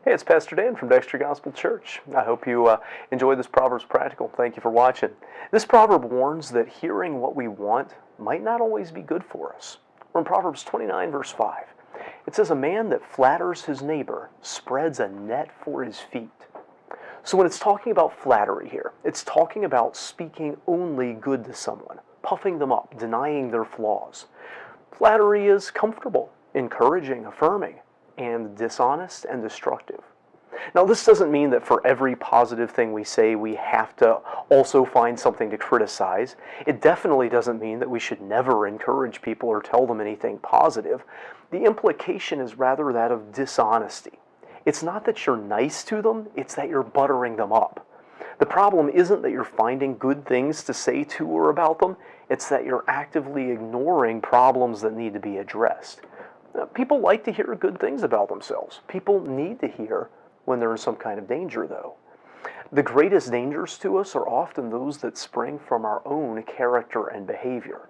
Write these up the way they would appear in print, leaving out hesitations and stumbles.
Hey, it's Pastor Dan from Dexter Gospel Church. I hope you enjoyed this Proverbs Practical. Thank you for watching. This proverb warns that hearing what we want might not always be good for us. We're in Proverbs 29, verse 5. It says, "A man that flatters his neighbor spreads a net for his feet." So when it's talking about flattery here, it's talking about speaking only good to someone, puffing them up, denying their flaws. Flattery is comfortable, encouraging, affirming, and dishonest and destructive. Now, this doesn't mean that for every positive thing we say we have to also find something to criticize. It definitely doesn't mean that we should never encourage people or tell them anything positive. The implication is rather that of dishonesty. It's not that you're nice to them, it's that you're buttering them up. The problem isn't that you're finding good things to say to or about them, it's that you're actively ignoring problems that need to be addressed. People like to hear good things about themselves. People need to hear when they're in some kind of danger, though. The greatest dangers to us are often those that spring from our own character and behavior.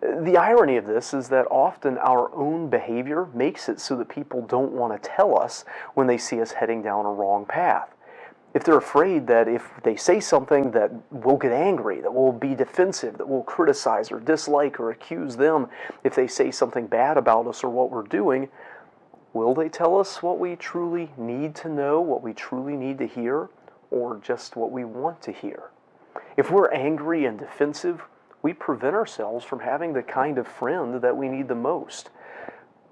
The irony of this is that often our own behavior makes it so that people don't want to tell us when they see us heading down a wrong path. If they're afraid that if they say something that we'll get angry, that we'll be defensive, that we'll criticize or dislike or accuse them, if they say something bad about us or what we're doing, will they tell us what we truly need to know, what we truly need to hear, or just what we want to hear? If we're angry and defensive, we prevent ourselves from having the kind of friend that we need the most.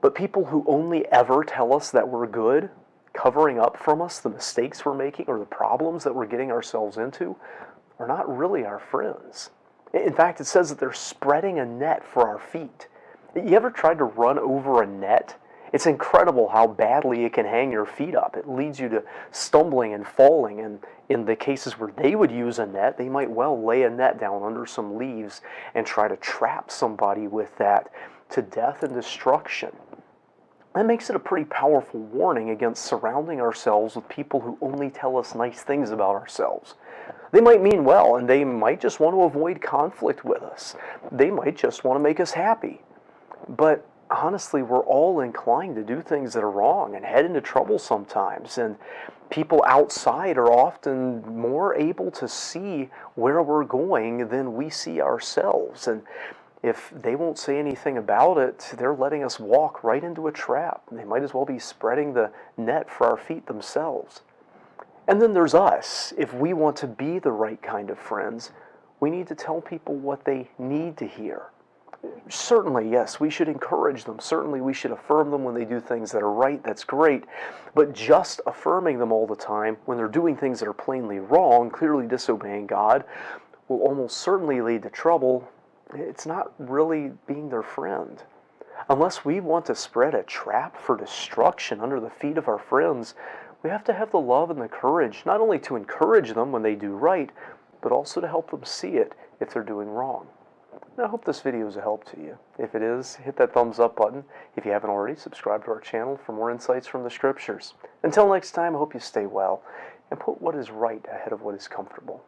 But people who only ever tell us that we're good, covering up from us the mistakes we're making or the problems that we're getting ourselves into, are not really our friends. In fact, it says that they're spreading a net for our feet. You ever tried to run over a net? It's incredible how badly it can hang your feet up. It leads you to stumbling and falling, and in the cases where they would use a net, they might well lay a net down under some leaves and try to trap somebody with that to death and destruction. That makes it a pretty powerful warning against surrounding ourselves with people who only tell us nice things about ourselves. They might mean well, and they might just want to avoid conflict with us. They might just want to make us happy. But honestly, we're all inclined to do things that are wrong and head into trouble sometimes. And people outside are often more able to see where we're going than we see ourselves. And if they won't say anything about it, they're letting us walk right into a trap. They might as well be spreading the net for our feet themselves. And then there's us. If we want to be the right kind of friends, we need to tell people what they need to hear. Certainly, yes, we should encourage them. Certainly, we should affirm them when they do things that are right. That's great. But just affirming them all the time when they're doing things that are plainly wrong, clearly disobeying God, will almost certainly lead to trouble. It's not really being their friend. Unless we want to spread a trap for destruction under the feet of our friends, we have to have the love and the courage not only to encourage them when they do right, but also to help them see it if they're doing wrong. And I hope this video is a help to you. If it is, hit that thumbs up button. If you haven't already, subscribe to our channel for more insights from the Scriptures. Until next time, I hope you stay well and put what is right ahead of what is comfortable.